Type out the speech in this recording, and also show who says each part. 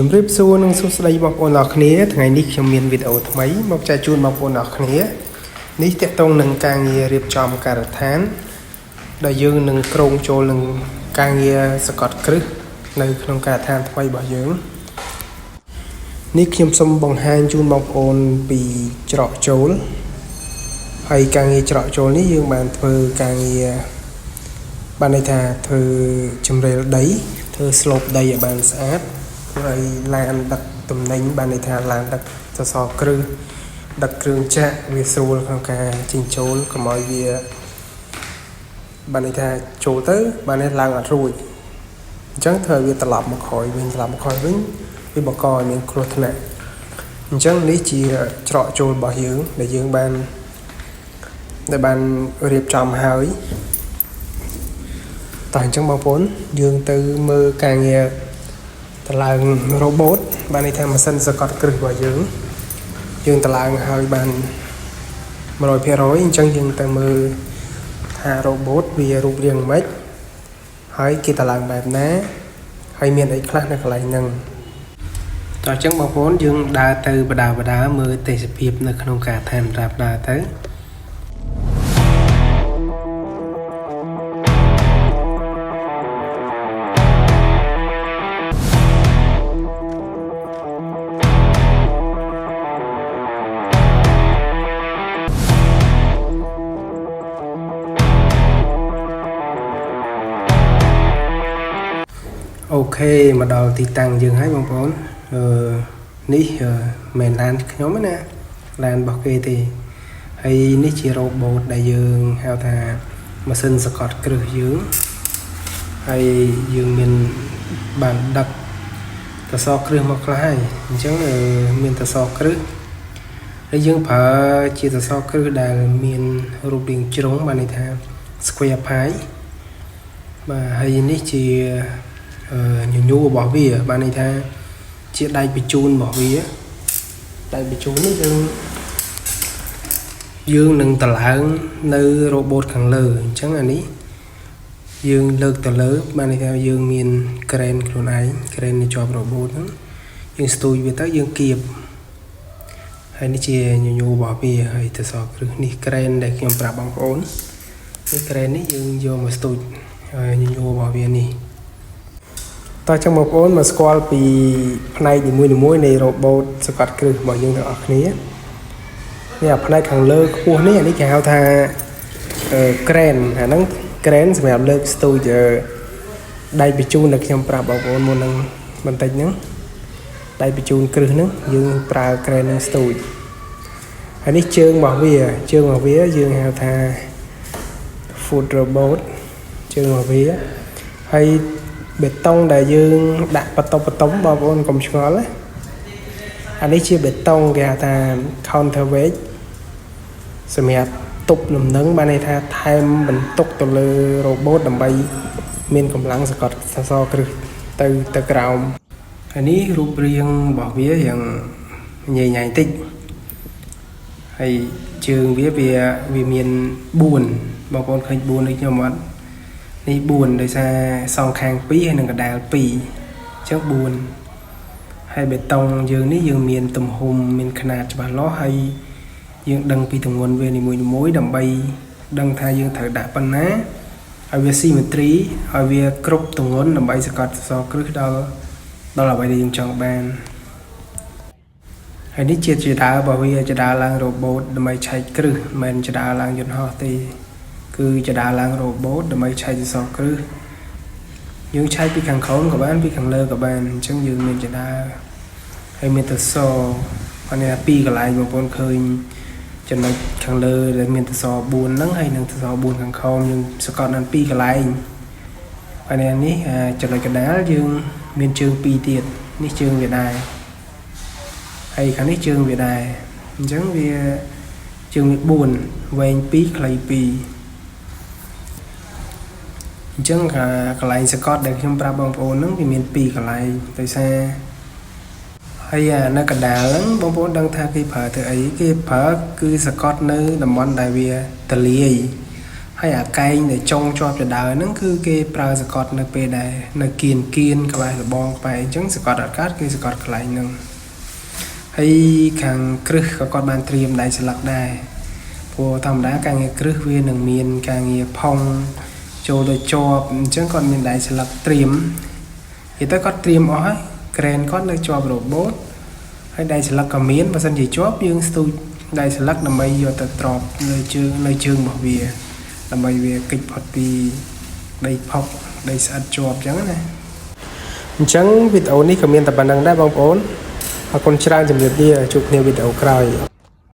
Speaker 1: ជំរាបសួរនិងសួស្តីបងប្អូនអរគ្នាថ្ងៃនេះខ្ញុំមានវីដេអូថ្មីមកចែកជូនបងប្អូនអរគ្នានេះទាក់ទងនឹងការងាររៀបចំការដ្ឋានដែលយើងនឹងក្រុងចូលនឹងការងារសកត់គ្រឹះនៅក្នុងការដ្ឋានថ្មីរបស់យើងនេះខ្ញុំសូមបង្ហាញជូនបងប្អូនពីច្រកចូលហើយការងារច្រកចូលនេះយើងបានធ្វើការងារបានន័យថាធ្វើជម្រាលដីធ្វើ slope ដីឲ្យបានស្អាតហើយឡានដឹកទំនិញបានន័យថាឡានដឹកសសរគ្រឹះដឹកគ្រឿងចាក់វាស្រួលក្នុងការចិញ្ចូលកុំឲ្យវាបានន័យថាចូលទៅបាននេះឡើងអត់រួចអញ្ចឹងធ្វើឲ្យវាត្រឡប់មកក្រោយវិញវាបង្កឲ្យមានគ្រោះថ្នាក់អញ្ចឹងនេះជាច្រកចូលរបស់យើងដែលយើងបានរៀបចំហើយតោះអញ្ចឹងបងប្អូនយើងទៅមើលការងារតឡើង robot បានន័យថាម៉ាស៊ីនសកត់គ្រឹះរបស់យើងតឡើងហើយបាន 100% អញ្ចឹងយើងទៅមើលថា robot វារូបរាងម៉េចហើយគេតឡើងបែបណាហើយមានអីខ្លះនៅកន្លែងហ្នឹងតោះអញ្ចឹងបងប្អូនយើងដើរទៅបដាមើលទេសភាពនៅក្នុងការដ្ឋានប្រាប់ដើរទៅអូខេមកដល់ទីតាំងយើងហើយបងប្អូននេះមិនឡានខ្ញុំណាឡានរបស់គេទេហើយនេះជា robot ដែលយើងហៅថាម៉ាស៊ីនសកត់គ្រឹះយើងហើយយើងមានបានដឹកតសគ្រឹះមកខ្លះហើយអញ្ចឹងមានតសគ្រឹះហើយយើងប្រើជាតសគ្រឹះដែលមានរូបរាងជ្រុងបានន័យថា square pie បាទហើយនេះជាញញូរបស់វាបានន័យថាជាដៃបញ្ជូនរបស់វាដៃបញ្ជូននេះយើងនឹងតឡើងនៅ robot ខាងលើអញ្ចឹងអានេះយើងលើកទៅលើបានន័យថាយើងមាន crane ខ្លួនឯង crane នៅជាប់ robot ហ្នឹងយើងស្ទូចវាទៅយើងគៀបហើយនេះជាញញូរបស់វាហើយទៅសគ្រឹះនេះ crane ដែលខ្ញុំប្រាប់បងប្អូននេះ crane នេះយើងយកមកស្ទូចញញូរបស់វានេះតោះចឹងបងប្អូនមកស្គាល់ពីផ្នែកនីមួយៗនៃ robot សកត់គ្រឹះរបស់យើងទាំងអស់គ្នានេះអាផ្នែកខាងលើខ្ពស់នេះអានេះគេហៅថា crane អាហ្នឹង crane សម្រាប់លើកស្ទូចដៃបញ្ជូនដែលខ្ញុំប្រាប់បងប្អូនមុនហ្នឹងបន្តិចហ្នឹងដៃបញ្ជូនគ្រឹះហ្នឹងយើងប្រើ crane ហ្នឹងស្ទូចហើយនេះជើងរបស់វាយើងហៅថា foot robot ជើងរបស់វាហើយបេតុងដែលយើងដាក់បន្ទប់បងប្អូនកុំឆ្ងល់ណាអានេះជាបេតុងគេហៅថា counterweight សម្រាប់ទប់លំនឹងបានន័យថាថែមបន្ទុកទៅលើ robot ដើម្បីមានកម្លាំងសកត់សសរគ្រឹះទៅក្រោមហើយនេះរូបរាងរបស់វាយ៉ាងញ៉ៃតិចហើយជើងវាមាន4បងប្អូនឃើញ4ដូចខ្ញុំអត់នេះ4ដោយសារសងខាង2ហើយនិងកដាល2អញ្ចឹង4ហើយបេតុងយើងនេះយើងមានទំហំមានຂະຫນាតច្បាស់លាស់ហើយយើងដឹងពីទម្ងន់វានីមួយៗដើម្បីដឹងថាយើងត្រូវដាក់ប៉ុណ្ណាឲ្យវា symmetry ឲ្យវាគ្រប់ទម្ងន់ដើម្បីសកត់សសរគ្រឹះដល់អ្វីដែលយើងចង់បានហើយនេះជាចដារបស់វាចដាឡើង robot ដើម្បីឆែកគ្រឹះមិនមែនចដាឡើងយន្តហោះទេគឺជាដាឡើង robot ដើម្បីឆែកសសរគ្រឹះយើងឆែកពីខាងក្រោមក៏បានពីខាងលើក៏បានអញ្ចឹងយើងមានចដាហើយមានតសអានេះ2កន្លែងបងប្អូនឃើញចំណុចខាងលើដែលមានតស4ហ្នឹងហើយនិងតស4ខាងក្រោមយើងសកត់ដល់2កន្លែងហើយនេះចំណុចកណ្ដាលយើងមានជើង2ទៀតនេះជើងវាដែរហើយខាងនេះជើងវាដែរអញ្ចឹងវាជើងវា4វែង2ខ្លី2អញ្ចឹងកន្លែងសកត់ដែលខ្ញុំប្រាប់បងប្អូនហ្នឹងវាមាន2កន្លែងដោយសារហើយនៅកណ្ដាលហ្នឹងបងប្អូនដឹងថាគេប្រើធ្វើអីគេប្រើគឺសកត់នៅតំបន់ដែលវាទលាយហ hay à cây để trông cho đời nó cứ cái pra sẽ cọt nơi pe này nơi kiên kiên các bạn là bong phải chứng sẽ cọt ở cát cái sẽ cọt lại nâng hay càng krư có con bàn triềm đại sẽ lật đài của thầm đá càng nghe krư viên nâng miền càng nghe phong cho đời cho chứng còn miền đại sẽ lật triềm thì tới có triềm ói kren có nơi cho robot hay đại sẽ lật cả miến và sân gì chóp dương stu đại sẽ lật nằm bây giờ tập trọp nơi chương bảo bìa làm bài về kịch thuật vì đầy phọc đầy sạch chọp chẳng này chẳng video này comment tập bản năng đã bong ổn còn trang chụp đi chụp nhiều video cày